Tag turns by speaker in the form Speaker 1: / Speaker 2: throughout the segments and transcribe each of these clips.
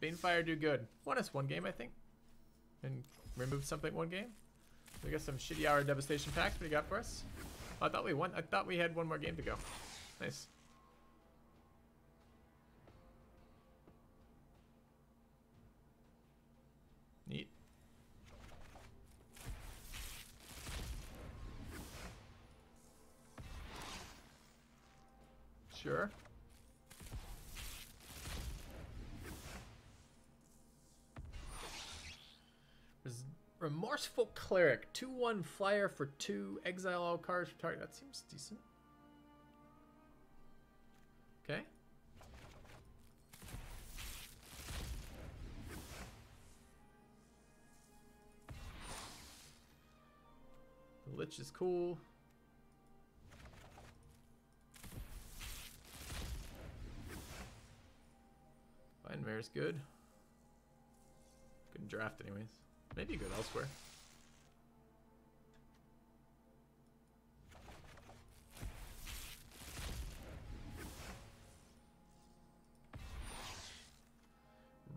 Speaker 1: Banefire do good. Won us one game, I think. And removed something one game. We got some shitty hour devastation packs. What do you got for us? Oh, I thought we won. I thought we had one more game to go. Nice. Neat. Sure. Remorseful Cleric. 2/1 flyer for 2. Exile all cards for target. That seems decent. Okay. The Lich is cool. Nightmare is good. Couldn't draft anyways. Maybe good elsewhere.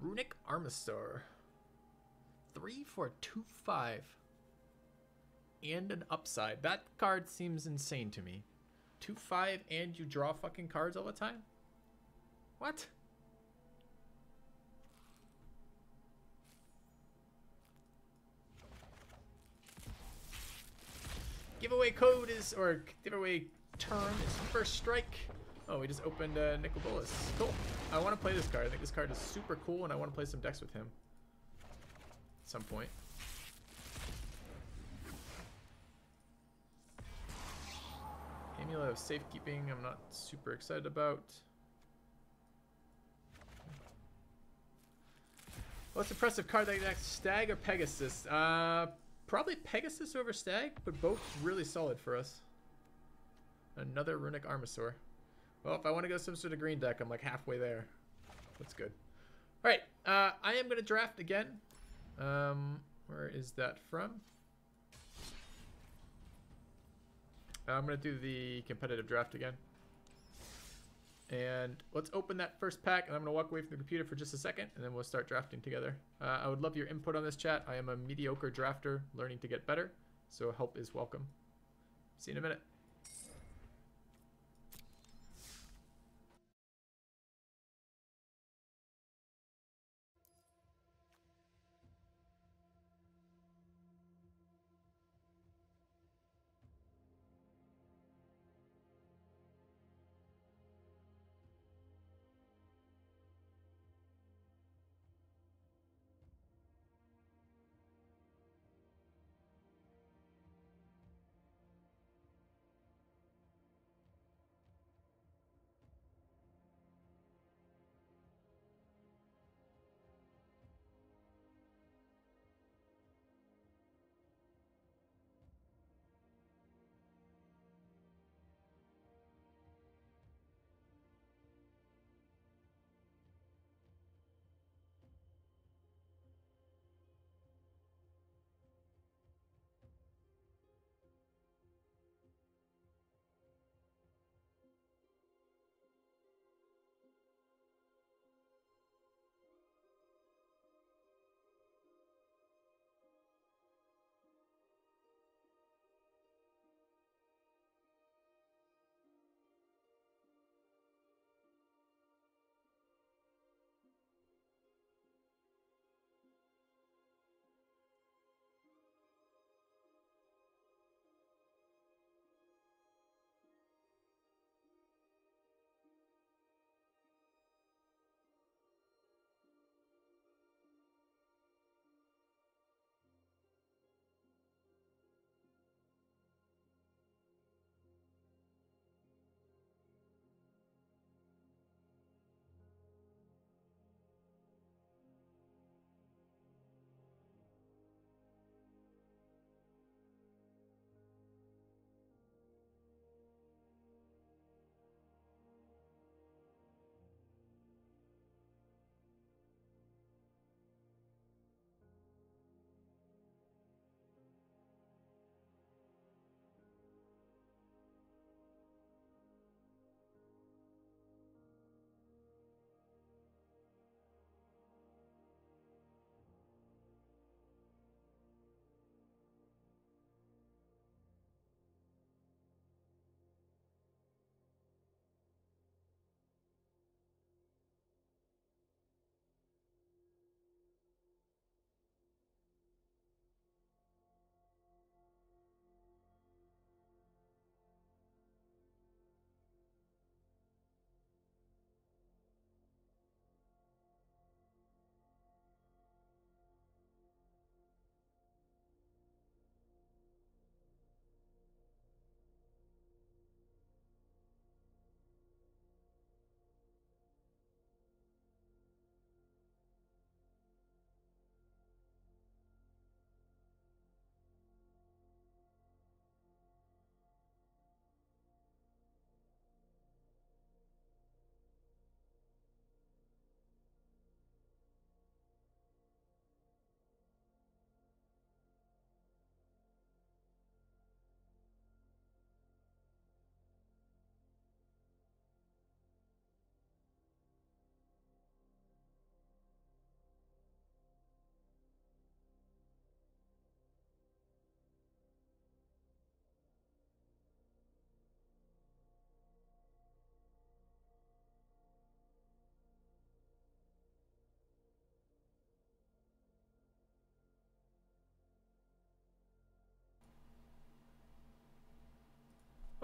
Speaker 1: Runic Armistice. 3 for 2/5. And an upside. That card seems insane to me. 2/5 and you draw fucking cards all the time? What? Giveaway code is, or giveaway term is First Strike. Oh, we just opened Nicol Bolas. Cool. I want to play this card. I think this card is super cool, and I want to play some decks with him at some point. Amulet of Safekeeping, I'm not super excited about. Most impressive card that next, Stag or Pegasus? Probably Pegasus over Stag, but both really solid for us. Another Runic Armisaur. Well, if I want to go some sort of green deck, I'm like halfway there. That's good. All right, I am going to draft again. Where is that from? I'm going to do the competitive draft again. And let's open that first pack, and I'm going to walk away from the computer for just a second, and then we'll start drafting together. I would love your input on this, chat. I am a mediocre drafter learning to get better, so help is welcome. See you in a minute.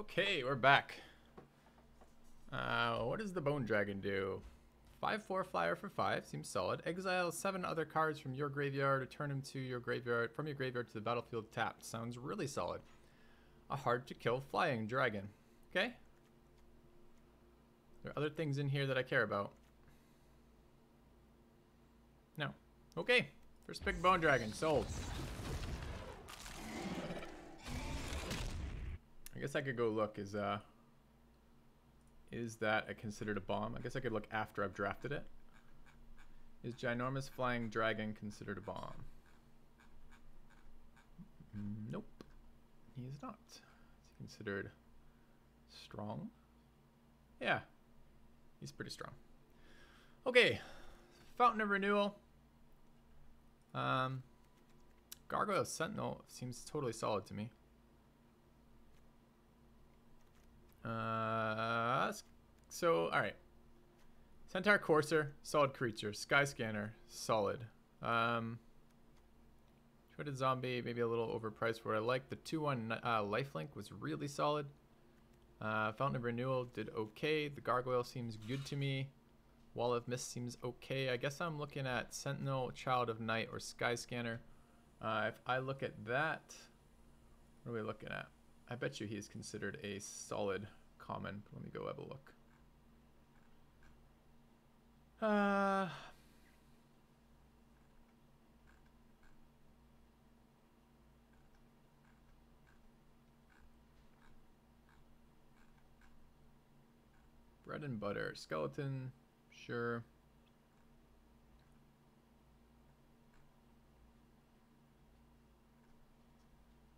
Speaker 1: Okay, we're back. What does the Bone Dragon do? 5/4 flyer for 5, seems solid. Exile 7 other cards from your graveyard, return them to your graveyard, from your graveyard to the battlefield tapped. Sounds really solid. A hard to kill flying dragon. Okay. There are other things in here that I care about. No. Okay. First pick Bone Dragon, sold. I guess I could go look, is that considered a bomb? I guess I could look after I've drafted it. Is Ginormous Flying Dragon considered a bomb? Nope. He is not. Is he considered strong? Yeah. He's pretty strong. Okay. Fountain of Renewal. Gargoyle Sentinel seems totally solid to me. So, alright. Centaur Courser, solid creature. Sky Scanner, solid. Shredded Zombie, maybe a little overpriced for what I like. The 2/1 lifelink was really solid. Fountain of Renewal did okay. The Gargoyle seems good to me. Wall of Mist seems okay. I guess I'm looking at Sentinel, Child of Night, or Sky Scanner. If I look at that, what are we looking at? I bet you he is considered a solid common. Let me go have a look. Bread and butter. Skeleton. Sure.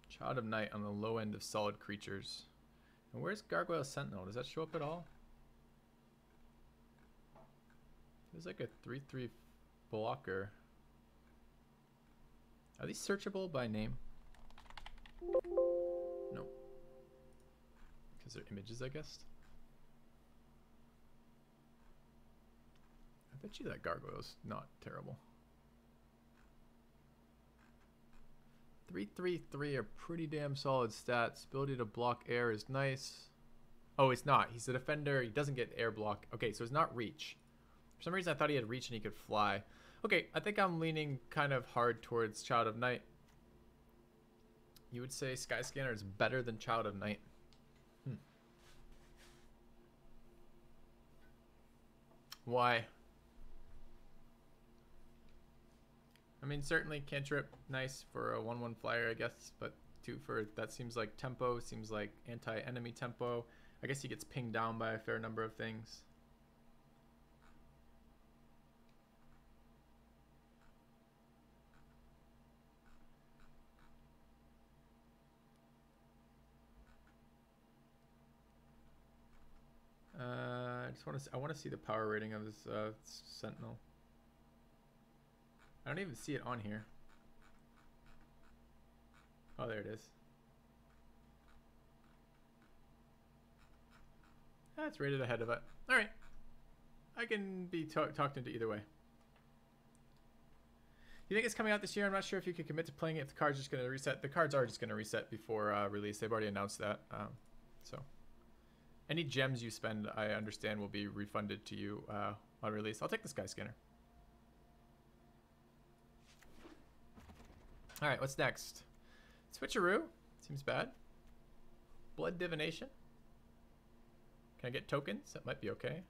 Speaker 1: Child of Night on the low end of solid creatures. And where's Gargoyle Sentinel? Does that show up at all? There's like a 3/3 blocker. Are these searchable by name? No. Because they're images, I guess. I bet you that Gargoyle's not terrible. 3/3/3 are pretty damn solid stats. Ability to block air is nice. Oh, it's not. He's a defender. He doesn't get air block. Okay, so it's not reach. For some reason, I thought he had reach and he could fly. Okay, I think I'm leaning kind of hard towards Child of Night. You would say Sky Scanner is better than Child of Night. Why? I mean, certainly cantrip, nice for a 1/1 flyer, I guess, but 2 for, that seems like tempo, seems like anti-enemy tempo. I guess he gets pinged down by a fair number of things. I want to see the power rating of this Sentinel. I don't even see it on here. Oh, there it is. That's rated ahead of it. All right. I can be talked into either way. You think it's coming out this year? I'm not sure if you could commit to playing it if the card's just going to reset. The cards are just going to reset before release. They've already announced that. So any gems you spend, I understand, will be refunded to you on release. I'll take the Sky Scanner. All right, what's next? Switcheroo. Seems bad. Blood Divination. Can I get tokens? That might be okay.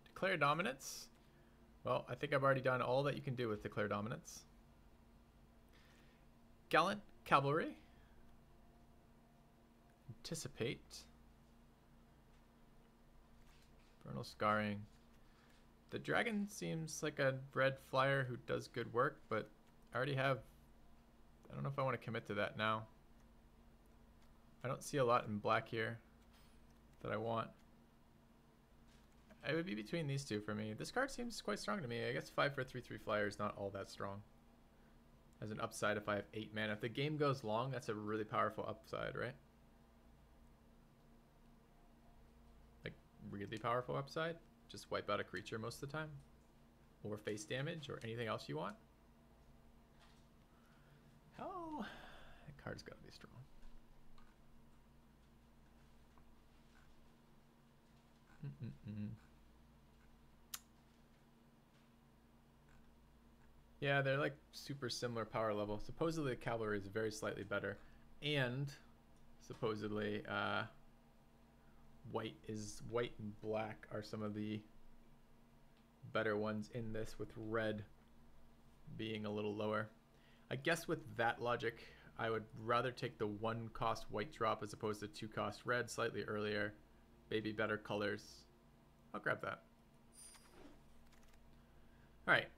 Speaker 1: Declare Dominance. Well, I think I've already done all that you can do with Declare Dominance. Gallant Cavalry. Anticipate. Vernal Scarring. The dragon seems like a red flyer who does good work, but I already have... I don't know if I want to commit to that now. I don't see a lot in black here that I want. It would be between these two for me. This card seems quite strong to me. I guess 5 for a 3/3 flyer is not all that strong. As an upside if I have 8 mana. If the game goes long, that's a really powerful upside, right? Like, really powerful upside? Just wipe out a creature most of the time? Or face damage, or anything else you want? How? That card's gotta be strong. Yeah, they're like super similar power level. Supposedly the cavalry is very slightly better, and supposedly white and black are some of the better ones in this, with red being a little lower. I guess with that logic, I would rather take the 1 cost white drop as opposed to 2 cost red slightly earlier. Maybe better colors. I'll grab that. Alright.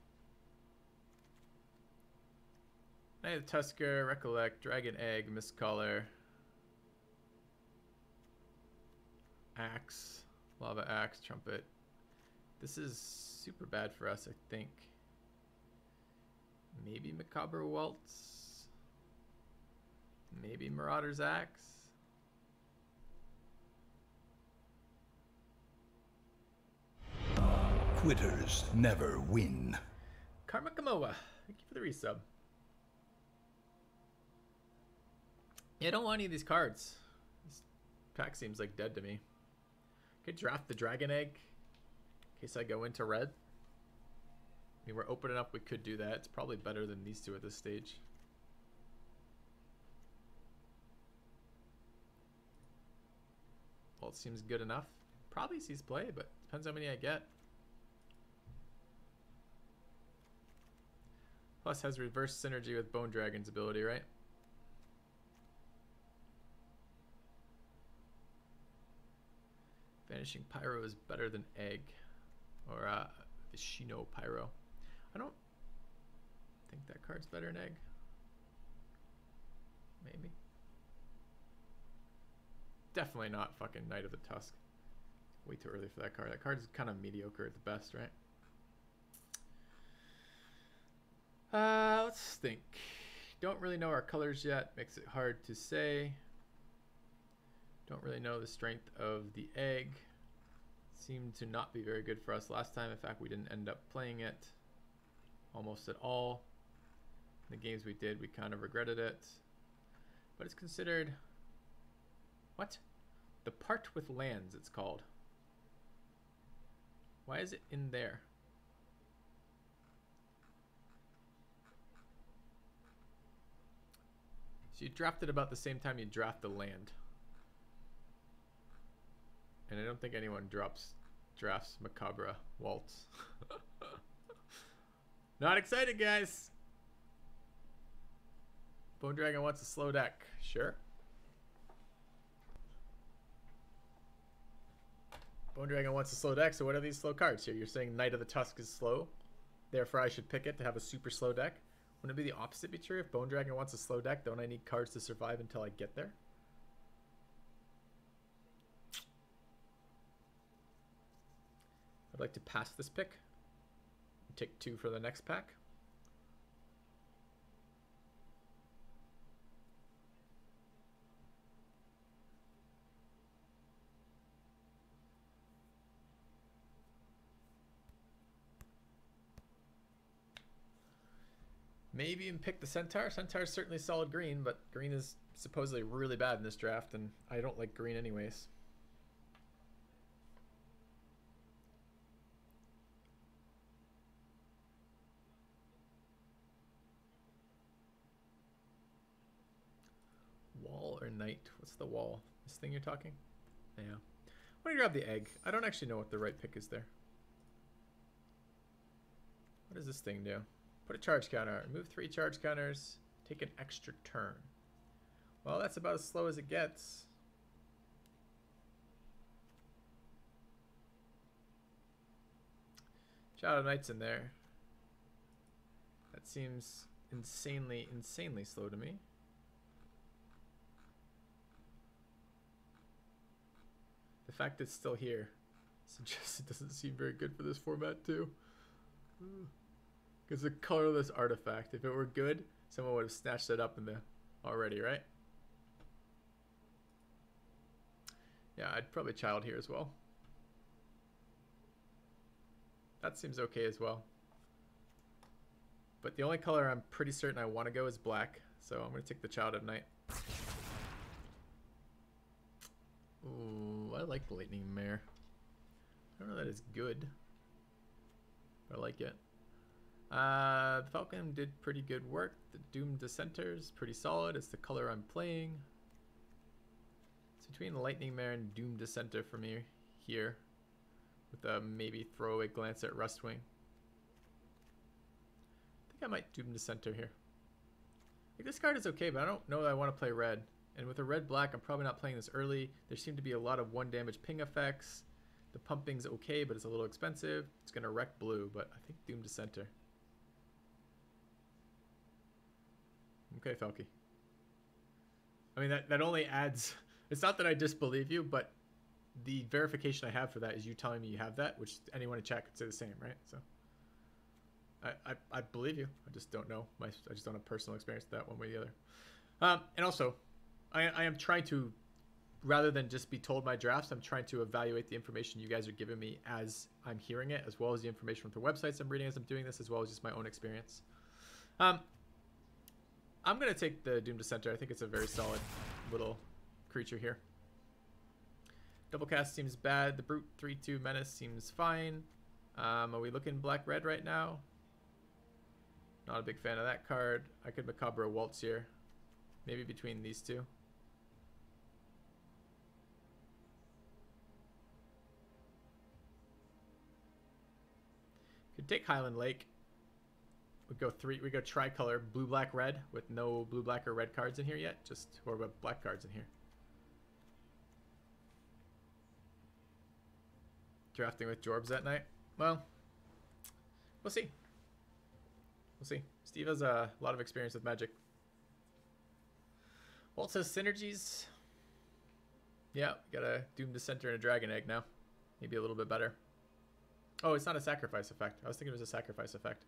Speaker 1: Knight of Tusker, Recollect, Dragon Egg, Mistcaller, Axe, Lava Axe, Trumpet. This is super bad for us, I think. Maybe Macabre Waltz. Maybe Marauder's Axe.
Speaker 2: Quitters never win.
Speaker 1: Karma Kamoa, thank you for the resub. Yeah, I don't want any of these cards. This pack seems like dead to me. Could draft the Dragon Egg in case I go into red. I mean, we're open enough, we could do that. It's probably better than these two at this stage. Well, it seems good enough. Probably sees play, but depends how many I get. Plus has reverse synergy with Bone Dragon's ability, right? Vanishing Pyro is better than Egg. Or Vishino Pyro. I don't think that card's better than Egg. Maybe. Definitely not fucking Knight of the Tusk. Way too early for that card. That card's kind of mediocre at the best, right? Let's think. Don't really know our colors yet. Makes it hard to say. Don't really know the strength of the egg. Seemed to not be very good for us last time. In fact, we didn't end up playing it almost at all. The games we did, we kind of regretted it. But it's considered... What? The part with lands, it's called. Why is it in there? So you draft it about the same time you draft the land. And I don't think anyone drafts Macabre Waltz. Not excited, guys. Bone Dragon wants a slow deck. Sure. Bone Dragon wants a slow deck, so what are these slow cards here? You're saying Knight of the Tusk is slow, therefore I should pick it to have a super slow deck? Wouldn't it be the opposite be true? If Bone Dragon wants a slow deck, don't I need cards to survive until I get there? I'd like to pass this pick and take 2 for the next pack. Maybe even pick the Centaur. Centaur is certainly solid green, but green is supposedly really bad in this draft, and I don't like green anyways. Wall or knight? What's the wall? This thing you're talking? Yeah. I'm gonna grab the egg. I don't actually know what the right pick is there. What does this thing do? Put a charge counter. Remove 3 charge counters. Take an extra turn. Well, that's about as slow as it gets. Shadow Knight's in there. That seems insanely slow to me. The fact it's still here suggests it doesn't seem very good for this format too. Because a colorless artifact. If it were good, someone would have snatched it up in the already, right? Yeah, I'd probably child here as well. That seems okay as well. But the only color I'm pretty certain I want to go is black. So I'm going to take the Child of Night. Ooh, I like the Lightning Mare. I don't know that it's good, but I like it. The Falcon did pretty good work. The Doom Dissenter is pretty solid. It's the color I'm playing. It's between Lightning Mare and Doom Dissenter for me here, with a maybe throwaway glance at Rustwing. I think I might Doom Dissenter here. Like, this card is okay, but I don't know that I want to play red. And with a red-black, I'm probably not playing this early. There seem to be a lot of 1 damage ping effects. The pumping's okay, but it's a little expensive. It's going to wreck blue, but I think Doom Dissenter. Okay, Felky. I mean, that only adds... It's not that I disbelieve you, but the verification I have for that is you telling me you have that, which anyone in chat could say the same, right? So I believe you. I just don't know. I just don't have personal experience with that one way or the other. And also, I am trying to, rather than just be told my drafts, I'm trying to evaluate the information you guys are giving me as I'm hearing it, as well as the information from the websites I'm reading as I'm doing this, as well as just my own experience. I'm going to take the Doom Dissenter. I think it's a very solid little creature here. Double cast seems bad. The Brute 3/2 Menace seems fine. Are we looking black-red right now? Not a big fan of that card. I could Macabre a Waltz here. Maybe between these two. Could take Highland Lake. We go tricolor, blue, black, red, with no blue, black, or red cards in here yet. Just, or black cards in here. Drafting with Jorbs that night. Well, we'll see. We'll see. Steve has a lot of experience with Magic. Walt says synergies. Yeah, got a Doom Dissenter and a Dragon Egg now. Maybe a little bit better. Oh, it's not a sacrifice effect. I was thinking it was a sacrifice effect.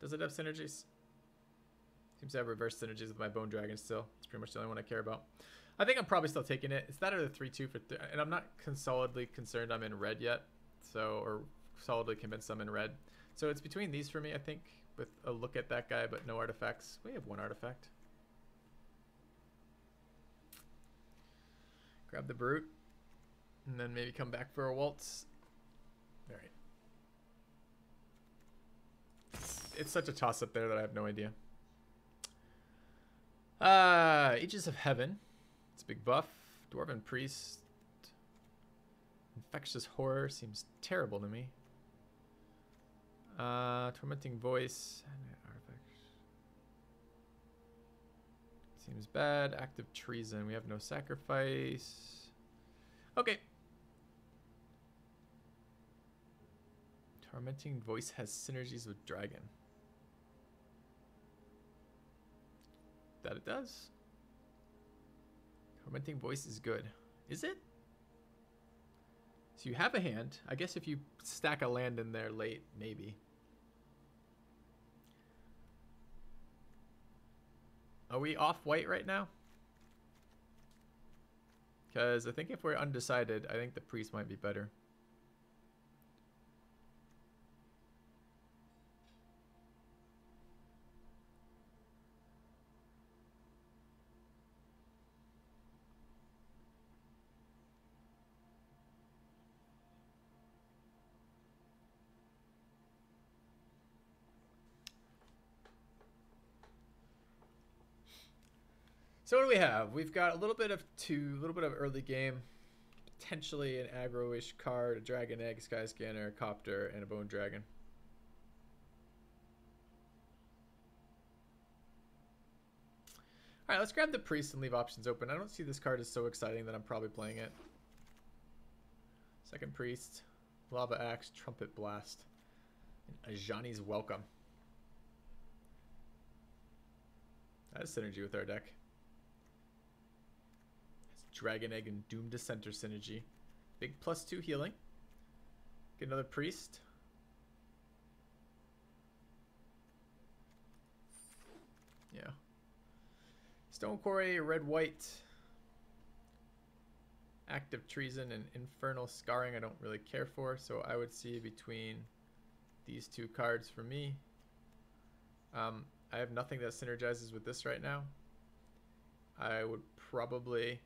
Speaker 1: Does it have synergies? Seems to have reverse synergies with my Bone Dragon still. It's pretty much the only one I care about. I think I'm probably still taking it. It's that or the 3/2 for... and I'm not solidly concerned I'm in red yet. So, or solidly convinced I'm in red. So it's between these for me, I think, with a look at that guy, but no artifacts. We have one artifact. Grab the Brute. And then maybe come back for a Waltz. All right. It's such a toss-up there that I have no idea. Aegis of Heaven. It's a big buff. Dwarven Priest. Infectious Horror seems terrible to me. Tormenting Voice. Artifact. Seems bad. Active Treason. We have no sacrifice. Okay. Tormenting Voice has synergies with Dragon. That it does. Tormenting Voice is good. Is it? So you have a hand. I guess if you stack a land in there late, maybe. Are we off white right now? Because I think if we're undecided, I think the Priest might be better. So what do we have? We've got a little bit of early game, potentially an aggro-ish card, a Dragon Egg, Skyscanner, a Copter, and a Bone Dragon. All right, let's grab the Priest and leave options open. I don't see this card as so exciting that I'm probably playing it. Second Priest, Lava Axe, Trumpet Blast, and Ajani's Welcome. That has synergy with our deck. Dragon Egg and Doom Dissenter synergy. Big +2 healing. Get another Priest. Yeah. Stone Quarry, red white. Active Treason and Infernal Scarring I don't really care for, so I would see between these two cards for me. I have nothing that synergizes with this right now. I would probably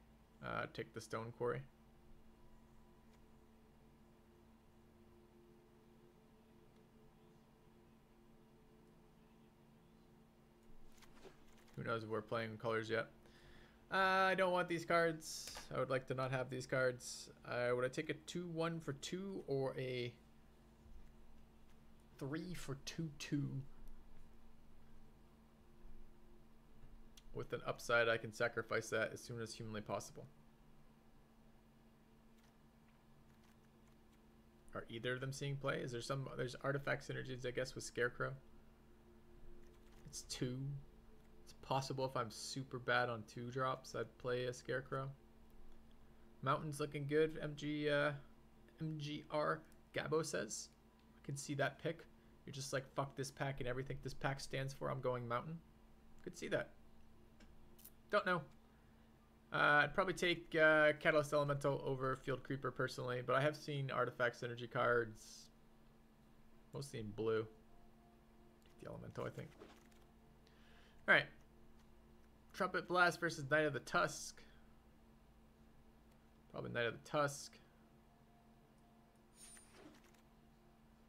Speaker 1: take the Stone Quarry. Who knows if we're playing colors yet. I don't want these cards. I would like to not have these cards. Would I take a 2-1 for 2 or a 3 for 2-2? With an upside, I can sacrifice that as soon as humanly possible. Are either of them seeing play? Is there some... There's artifact synergies, I guess, with Scarecrow. It's 2. It's possible if I'm super bad on 2 drops, I'd play a Scarecrow. Mountain's looking good, MGR Gabo says. I can see that pick. You're just like, fuck this pack and everything this pack stands for. I'm going Mountain. Could see that. Don't know. I'd probably take Catalyst Elemental over Field Creeper personally, but I have seen Artifact Synergy cards mostly in blue. The Elemental, I think. Alright. Trumpet Blast versus Knight of the Tusk. Probably Knight of the Tusk.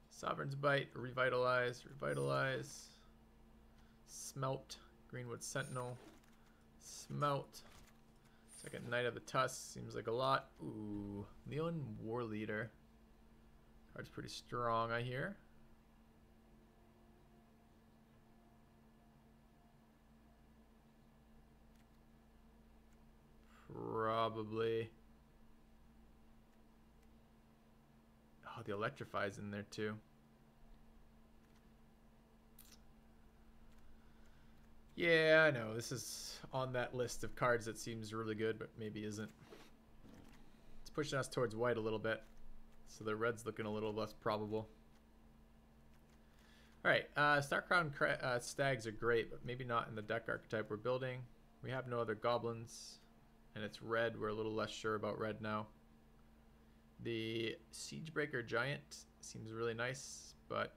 Speaker 1: Sovereign's Bite, Revitalize, Revitalize. Smelt, Greenwood Sentinel. Smelt. Second Knight of the Tusk, seems like a lot. Ooh, Leon War Leader. Card's pretty strong, I hear. Probably. Oh, the Electrify's in there too. Yeah, I know. This is on that list of cards that seems really good, but maybe isn't. It's pushing us towards white a little bit. So the red's looking a little less probable. Alright, Starcrown Stags are great, but maybe not in the deck archetype we're building. We have no other goblins. And it's red. We're a little less sure about red now. The Siegebreaker Giant seems really nice, but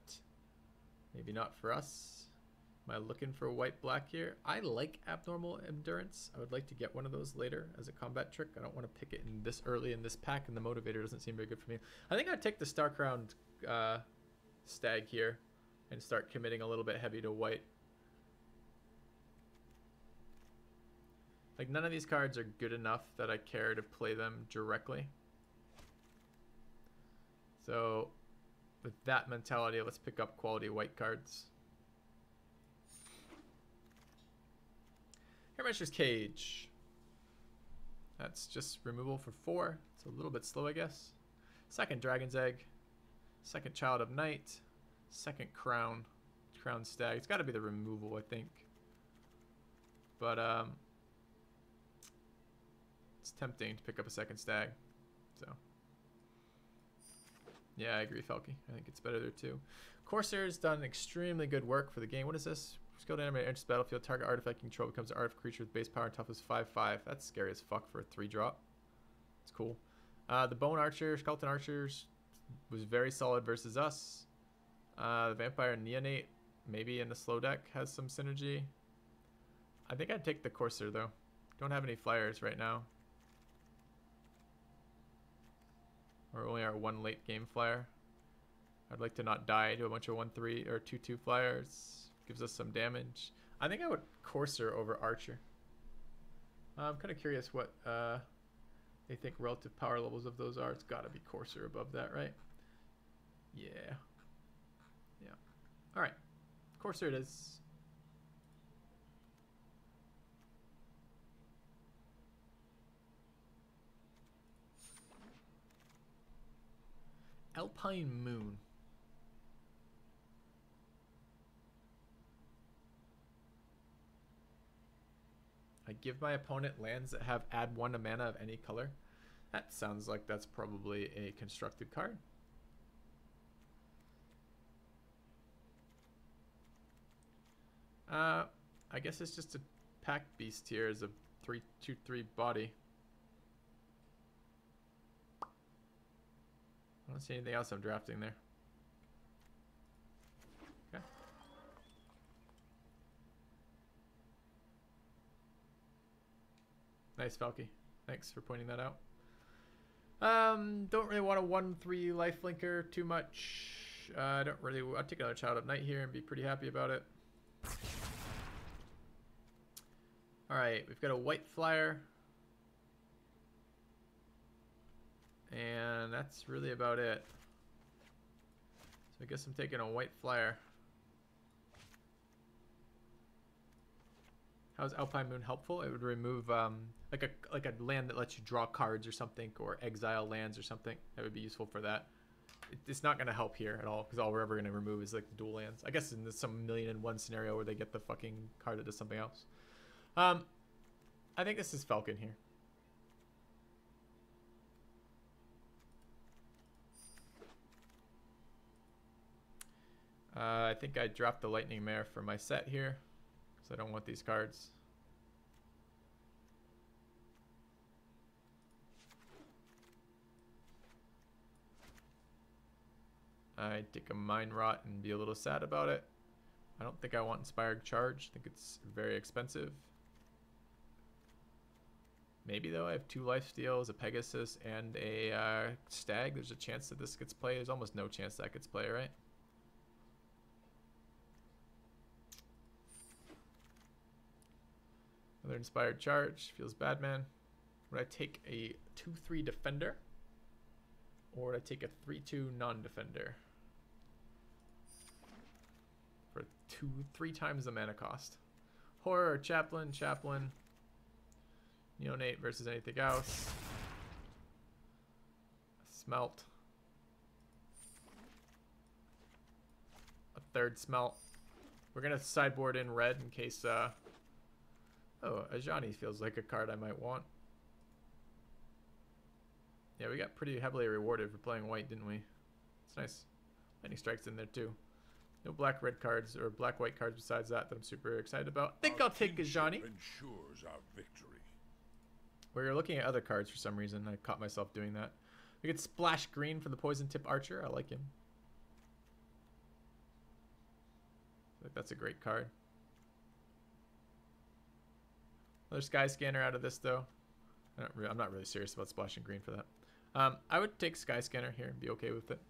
Speaker 1: maybe not for us. Am I looking for white-black here? I like Abnormal Endurance. I would like to get one of those later as a combat trick. I don't want to pick it in this early in this pack, and the Motivator doesn't seem very good for me. I think I'd take the Star-Crowned Stag here and start committing a little bit heavy to white. Like, none of these cards are good enough that I care to play them directly. So, with that mentality, let's pick up quality white cards. Hairmaster's Cage. That's just removal for 4. It's a little bit slow, I guess. Second Dragon's Egg. Second Child of Night. Second Crown Stag. It's got to be the removal, I think. But, it's tempting to pick up a second Stag. So, yeah, I agree, Felky. I think it's better there, too. Corsair's done extremely good work for the game. What is this? Skilled animator enters the battlefield. Target artifact you control becomes an artifact creature with base power and toughness 5/5. That's scary as fuck for a 3-drop. It's cool. The Bone Archer, Skeleton Archers was very solid versus us. The Vampire Neonate, maybe in the slow deck, has some synergy. I think I'd take the Corsair, though. Don't have any flyers right now. Or only our 1 late game flyer. I'd like to not die to a bunch of 1/3 or 2/2 flyers. Gives us some damage. I think I would Corsair over Archer. I'm kind of curious what they think relative power levels of those are. It's got to be Corsair above that, right? Yeah. Yeah. All right. Corsair it is. Alpine Moon. I give my opponent lands that have add 1 mana of any color. That sounds like that's probably a constructed card. I guess it's just a pack beast here as a 3/2/3 body. I don't see anything else I'm drafting there. Okay. Nice, Falky. Thanks for pointing that out. Don't really want a 1/3 lifelinker too much. I don't really... I'll take another Child of Night here and be pretty happy about it. Alright, we've got a white flyer. And that's really about it. So I guess I'm taking a white flyer. How's Alpine Moon helpful? It would remove like a land that lets you draw cards or something, or exile lands or something. That would be useful for that. It's not going to help here at all, because all we're ever going to remove is like the dual lands. I guess in some 1,000,001 scenario where they get the fucking card that does something else. I think this is Falcon here. I think I dropped the Lightning Mare for my set here, because I don't want these cards. I take a Mind Rot and be a little sad about it. I don't think I want Inspired Charge. I think it's very expensive. Maybe though, I have 2 lifesteals, a Pegasus, and a Stag. There's a chance that this gets played. There's almost no chance that gets played, right? Another Inspired Charge. Feels bad, man. Would I take a 2/3 Defender? Or would I take a 3/2 non-defender? For 3 times the mana cost. Horror, Chaplain, Chaplain. Neonate versus anything else. Smelt. A 3rd Smelt. We're gonna sideboard in red in case oh, Ajani feels like a card I might want. Yeah, we got pretty heavily rewarded for playing white, didn't we? It's nice. Lightning Strike's in there too. No black-red cards or black-white cards besides that I'm super excited about. I think I'll take Ajani.
Speaker 2: Ensures our victory.
Speaker 1: We were looking at other cards for some reason. I caught myself doing that. We get Splash Green for the Poison Tip Archer. I like him. I think that's a great card. Another Sky Scanner out of this though. I'm not really serious about splashing green for that. I would take Sky Scanner here and be okay with it.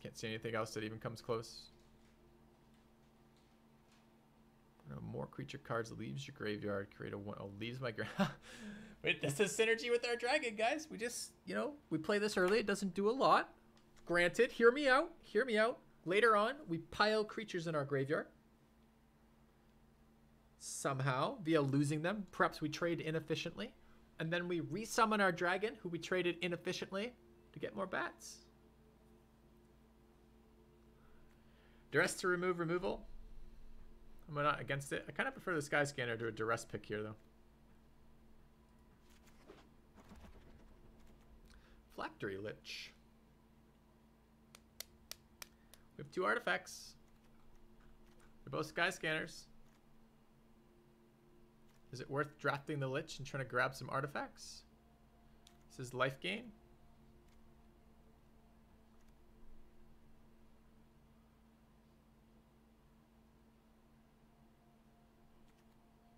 Speaker 1: Can't see anything else that even comes close. More creature cards leaves your graveyard. Create a one. Oh, leaves my Wait, this is synergy with our dragon, guys. We just, you know, we play this early. It doesn't do a lot. Granted, hear me out. Hear me out. Later on, we pile creatures in our graveyard. Somehow, via losing them, perhaps we trade inefficiently. And then we resummon our dragon, who we traded inefficiently, to get more bats. Duress to remove removal. I'm not against it. I kind of prefer the Sky Scanner to a Duress pick here, though. Phylactery Lich. We have 2 artifacts. They're both Sky Scanners. Is it worth drafting the Lich and trying to grab some artifacts? This is life gain.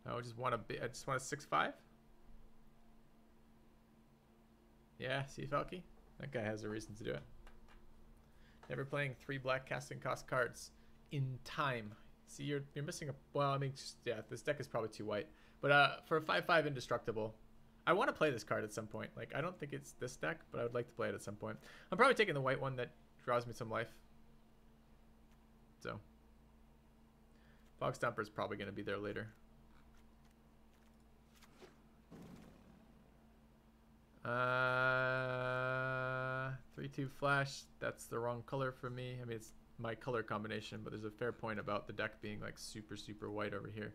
Speaker 1: I just want a 6/5. Yeah, see Falky? That guy has a reason to do it. Never playing 3 black casting cost cards in time. See, you're missing a... Well, I mean, yeah, this deck is probably too white. But for a 5/5 indestructible, I want to play this card at some point. Like, I don't think it's this deck, but I would like to play it at some point. I'm probably taking the white one that draws me some life. So, Fog Stomper is probably going to be there later. 3/2 flash. That's the wrong color for me. I mean, it's my color combination, but there's a fair point about the deck being like super white over here.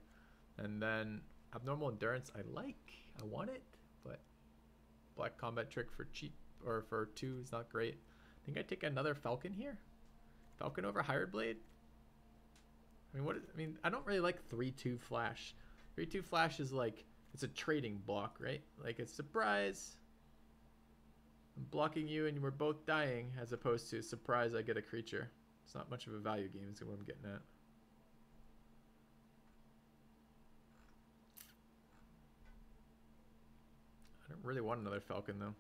Speaker 1: And then Abnormal Endurance, I want it, but Black Combat Trick for cheap or for 2 is not great. I think I take another Falcon here. Falcon over Hired Blade. I mean, I don't really like 3/2 flash. 3/2 flash is like, it's a trading block, right? Like, it's surprise, I'm blocking you and we're both dying, as opposed to surprise, I get a creature. It's not much of a value game is what I'm getting at. I don't really want another Falcon though.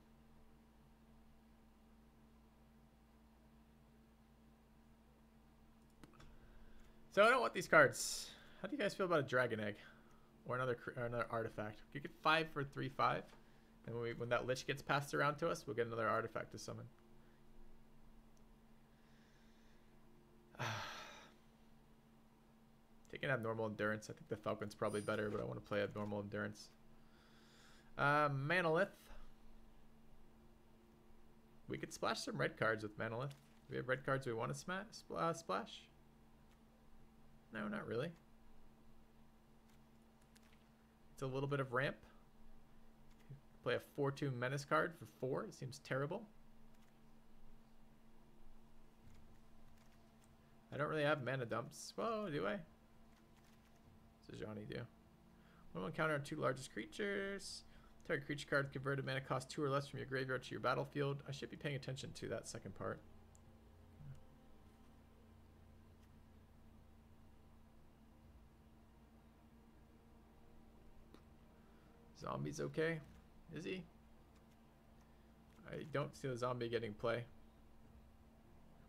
Speaker 1: So I don't want these cards. How do you guys feel about a dragon egg? Or another artifact? You get 5 for 3/5. And when that lich gets passed around to us, we'll get another artifact to summon. Taking abnormal endurance. I think the Falcon's probably better, but I want to play abnormal endurance. Manolith. We could splash some red cards with Manolith. Do we have red cards we want to splash? No, not really. It's a little bit of ramp. Play a 4/2 menace card for 4. It seems terrible. I don't really have mana dumps. Whoa, do I? What does Johnny do? 1/1 counter on 2 largest creatures. Target creature card converted mana cost 2 or less from your graveyard to your battlefield. I should be paying attention to that second part. Zombie's okay. Is he? I don't see the zombie getting play.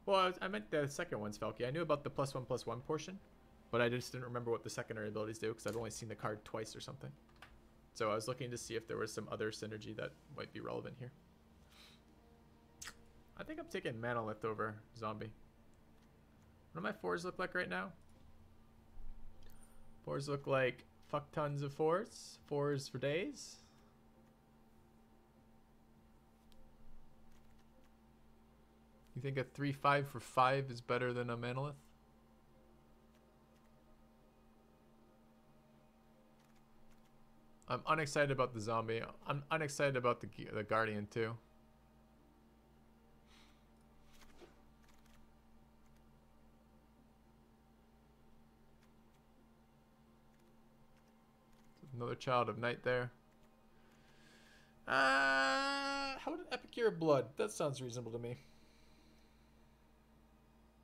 Speaker 1: Well, I meant the second one's Felky. I knew about the +1/+1 portion, but I just didn't remember what the secondary abilities do because I've only seen the card twice or something. So I was looking to see if there was some other synergy that might be relevant here. I think I'm taking Manolith over Zombie. What do my 4s look like right now? 4s look like fuck tons of 4s. 4s for days. You think a 3/5 for 5 is better than a Manolith? I'm unexcited about the zombie. I'm unexcited about the Guardian too. Another Child of Night there. How about an Epicure of Blood? That sounds reasonable to me.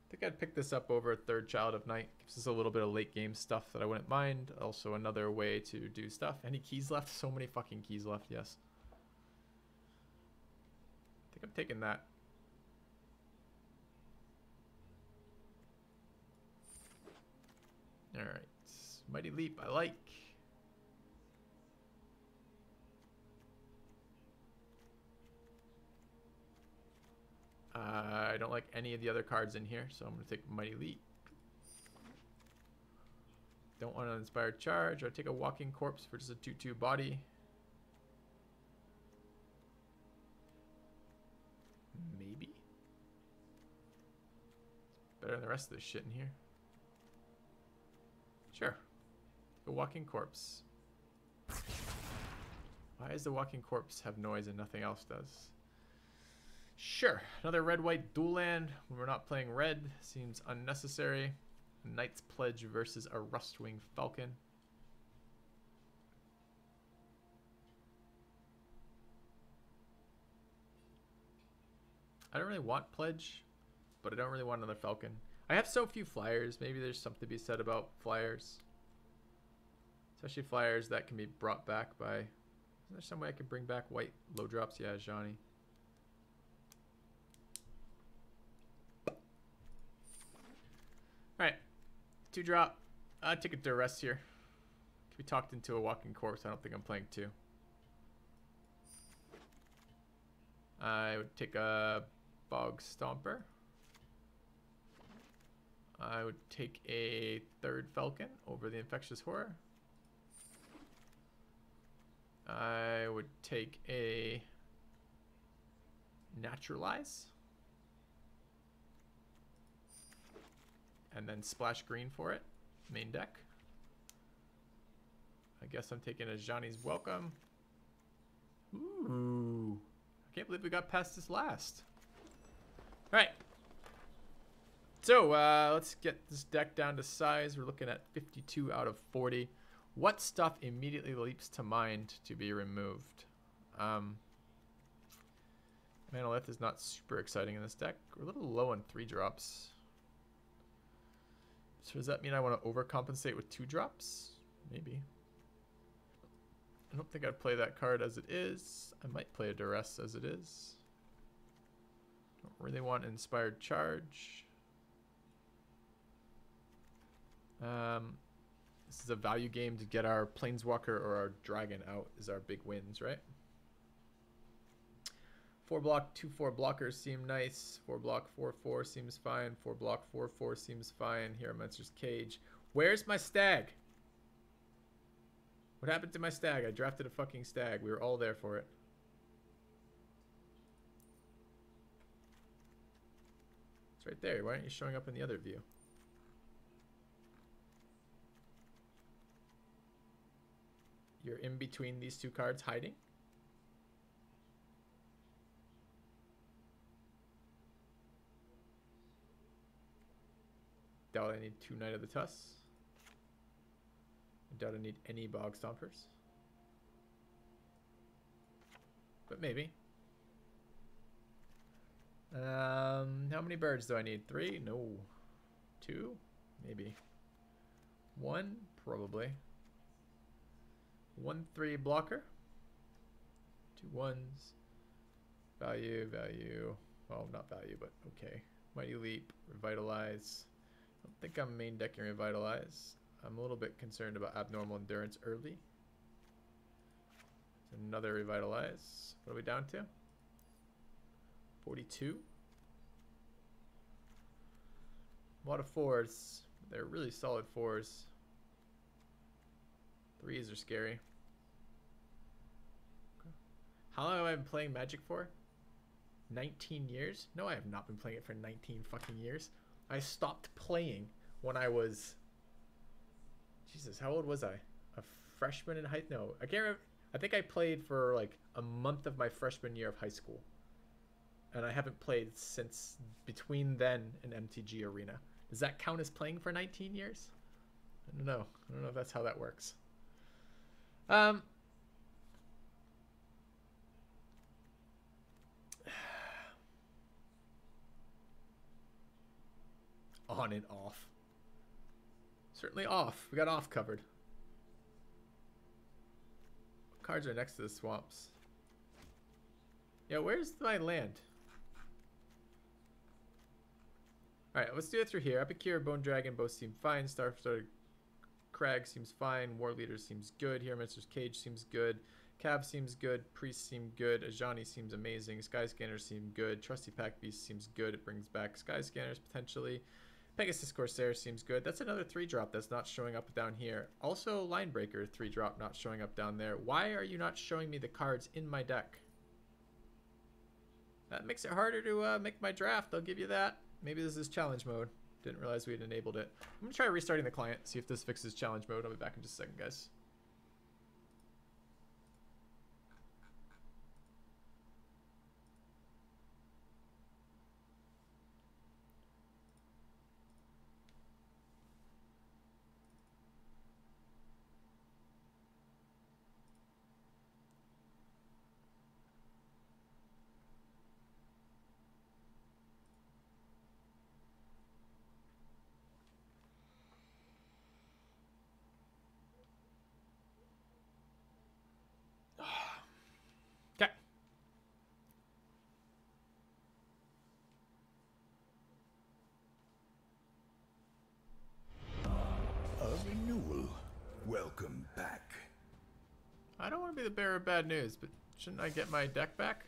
Speaker 1: I think I'd pick this up over a 3rd Child of Night. Gives us a little bit of late game stuff that I wouldn't mind. Also another way to do stuff. Any keys left? So many fucking keys left, yes. I think I'm taking that. Alright. Mighty Leap, I like. I don't like any of the other cards in here, so I'm going to take Mighty Leap. Don't want an Inspired Charge. Or take a Walking Corpse for just a 2/2 body. Maybe. Better than the rest of this shit in here. Sure. Take a Walking Corpse. Why does the Walking Corpse have noise and nothing else does? Sure. Another red-white dual land when we're not playing red. Seems unnecessary. Knight's Pledge versus a Rustwing Falcon. I don't really want Pledge, but I don't really want another Falcon. I have so few flyers. Maybe there's something to be said about flyers. Especially flyers that can be brought back by... Is there some way I could bring back white low drops? Yeah, Johnny. Alright. 2-drop. I take a duress here. Can be talked into a Walking Corpse. I don't think I'm playing 2. I would take a Bog Stomper. I would take a 3rd Falcon over the Infectious Horror. I would take a Naturalize. And then splash green for it. Main deck. I guess I'm taking a Johnny's Welcome. Ooh. I can't believe we got past this last. Alright. So, let's get this deck down to size. We're looking at 52 out of 40. What stuff immediately leaps to mind to be removed? Manolith is not super exciting in this deck. We're a little low on 3-drops. So does that mean I want to overcompensate with 2-drops? Maybe. I don't think I'd play that card as it is. I might play a Duress as it is. Don't really want Inspired Charge. This is a value game to get our Planeswalker or our Dragon out is our big wins, right? 4 block, 2/4 blockers seem nice. 4 block, 4/4 seems fine. 4 block, 4/4 seems fine. Hieromancer's Cage. Where's my stag? What happened to my stag? I drafted a fucking stag. We were all there for it. It's right there. Why aren't you showing up in the other view? You're in between these two cards hiding? Doubt I need 2 Knight of the Tusk. I doubt I need any Bog Stompers. But maybe. How many birds do I need? 3? No. 2? Maybe. 1? Probably. 1/3 blocker. 2 1s. Value, value. Well, not value, but okay. Mighty Leap, Revitalize. I don't think I'm main decking Revitalize. I'm a little bit concerned about Abnormal Endurance early. Another Revitalize. What are we down to? 42. A lot of 4s. They're really solid 4s. 3s are scary. Okay. How long have I been playing Magic for? 19 years? No, I have not been playing it for 19 fucking years. I stopped playing when I was... Jesus, how old was I? A freshman in high... No, I can't remember. I think I played for like a month of my freshman year of high school. And I haven't played since between then and MTG Arena. Does that count as playing for 19 years? I don't know. I don't know if that's how that works. On and off. Certainly off. We got off covered. What cards are next to the swamps? Yeah, where's my land? Alright, let's do it through here. Epicure, Bone Dragon both seem fine. Starstarter Crag seems fine. War Leader seems good. Hieromancer's Cage seems good. Cab seems good. Priest seem good. Ajani seems amazing. Sky Scanners seem good. Trusty Pack Beast seems good. It brings back Sky Scanners potentially. Pegasus Corsair seems good. That's another 3-drop that's not showing up down here. Also, Linebreaker 3-drop not showing up down there. Why are you not showing me the cards in my deck? That makes it harder to make my draft. I'll give you that. Maybe this is challenge mode. Didn't realize we had enabled it. I'm going to try restarting the client, see if this fixes challenge mode. I'll be back in just a second, guys. Okay.
Speaker 2: A renewal. Welcome back.
Speaker 1: I don't want to be the bearer of bad news, but shouldn't I get my deck back?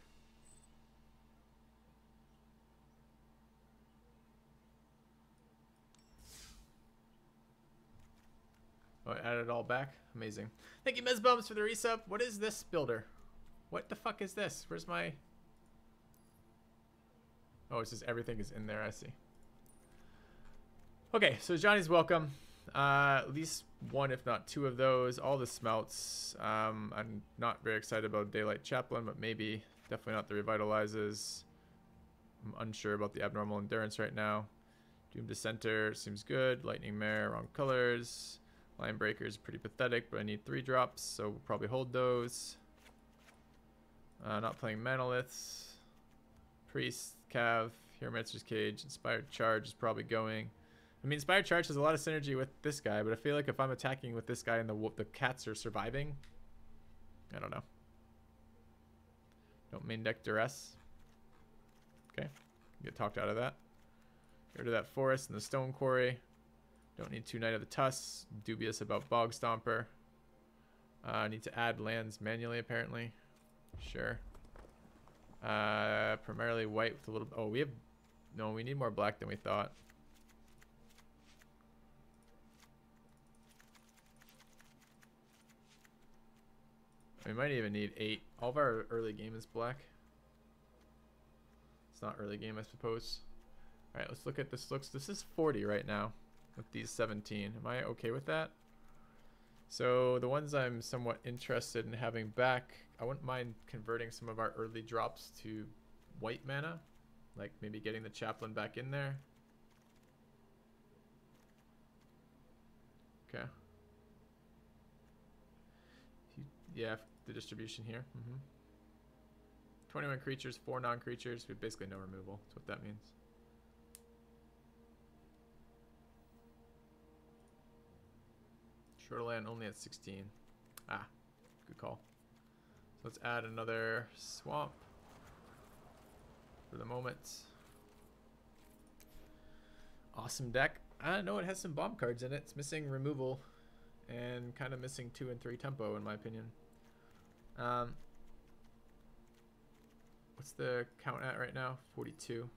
Speaker 1: Oh, I added it all back? Amazing. Thank you, Ms. Bums, for the resub. What is this builder? What the fuck is this? Where's my... Oh, it's just everything is in there. I see. Okay, so Johnny's welcome. At least 1, if not 2 of those. All the smelts. I'm not very excited about Daylight Chaplain, but maybe. Definitely not the Revitalizes. I'm unsure about the Abnormal Endurance right now. Doom Dissenter seems good. Lightning Mare, wrong colors. Linebreaker is pretty pathetic, but I need 3-drops, so we'll probably hold those. Not playing Manoliths. Priest, Cav, Hieromancer's Cage, Inspired Charge is probably going. I mean, Inspired Charge has a lot of synergy with this guy, but I feel like if I'm attacking with this guy and the cats are surviving, I don't know. Don't main deck Duress. Okay, get talked out of that. Get rid of that Forest and the Stone Quarry. Don't need 2 Knight of the Tusk. Dubious about Bog Stomper. Need to add lands manually, apparently. Sure. Primarily white with a little... Oh, we have... No, we need more black than we thought. We might even need 8. All of our early game is black. It's not early game, I suppose. Alright, let's look at this. This is 40 right now with these 17. Am I okay with that? So the ones I'm somewhat interested in having back, I wouldn't mind converting some of our early drops to white mana. Like maybe getting the Chaplain back in there. Okay. Yeah, the distribution here. 21 creatures, 4 non-creatures. We have basically no removal. That's what that means. Shoreland only at 16. Ah, good call. So let's add another swamp for the moment. Awesome deck. I know it has some bomb cards in it. It's missing removal and kind of missing 2 and 3 tempo in my opinion. What's the count at right now? 42.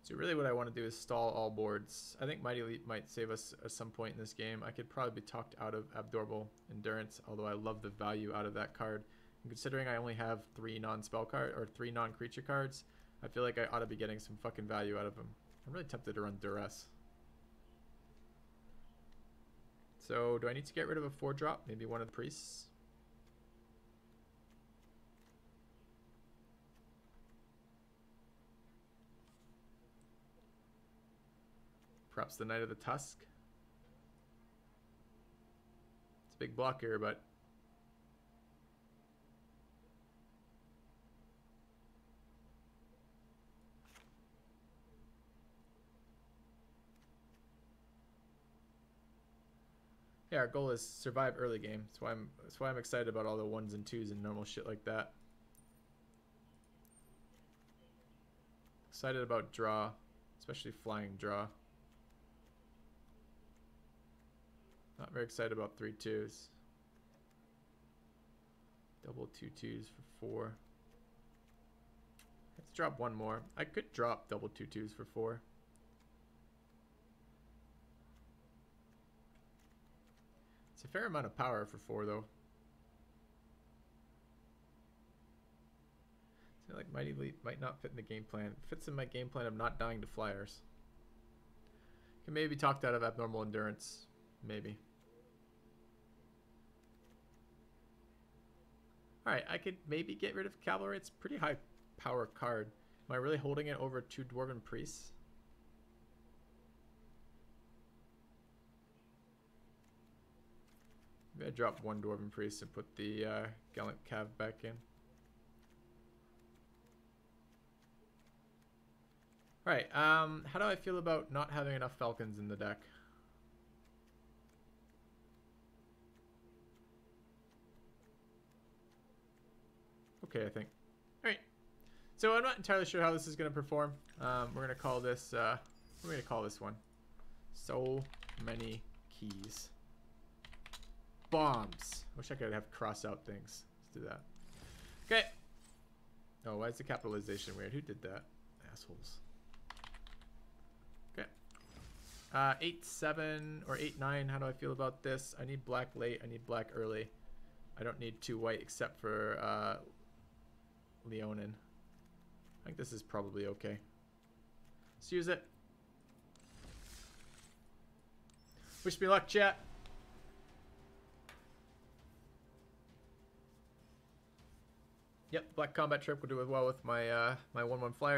Speaker 1: So really what I want to do is stall all boards. I think Mighty Leap might save us at some point in this game. I could probably be talked out of Abnormal Endurance, although I love the value out of that card. And considering I only have 3 non-spell card or 3 non-creature cards, I feel like I ought to be getting some fucking value out of them. I'm really tempted to run Duress. So do I need to get rid of a 4-drop? Maybe one of the priests? Perhaps the Knight of the Tusk. It's a big blocker, but yeah, our goal is survive early game. That's why I'm excited about all the 1s and 2s and normal shit like that. Excited about draw, especially flying draw. Not very excited about 3 2s. Double 2 2s for 4. Let's drop 1 more. I could drop double 2 2s for 4. It's a fair amount of power for 4 though. I feel like Mighty Leap might not fit in the game plan. It fits in my game plan of not dying to flyers. Can maybe be talked out of Abnormal Endurance. Maybe. Alright, I could maybe get rid of Cavalry. It's a pretty high power card. Am I really holding it over 2 Dwarven Priests? Maybe I drop 1 Dwarven Priest and put the Gallant Cav back in. Alright, how do I feel about not having enough Falcons in the deck? Okay, I think. Alright. So I'm not entirely sure how this is going to perform. We're going to call this, what are we going to call this one? So many keys. Bombs. Wish I could have cross out things. Let's do that. Okay. Oh, why is the capitalization weird? Who did that? Assholes. Okay. 8-7 or 8-9. How do I feel about this? I need black late. I need black early. I don't need 2 white except for Leonin. I think this is probably okay. Let's use it. Wish me luck, chat. Yep, Black Combat Trip will do it well with my my 1/1 flyer.